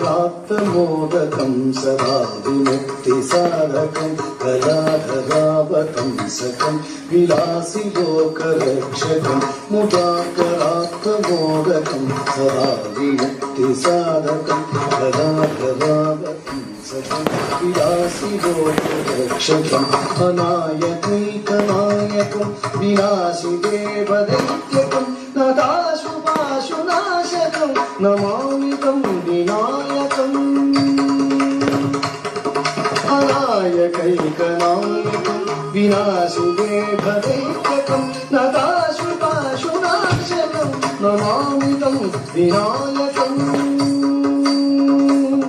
मुदाकरात्तमोदकं सदा विमुक्तिसाधकं कलाधरावतंसकं विलासिलोकरक्षकं मुदाकरात्तमोदकं सदा विमुक्तिसाधकं कलाधरावतंसकं विलासिलोकरक्षकम् अनायकैकनायकं विनाशिदेवदैत्यकं नदाशुभाशुनाशकं नमामि तं विनायकम् अनायकैकनायकं विनाशिदेवदैत्यकं नदाशुभाशुनाशकं नमामि तं विनायकम्।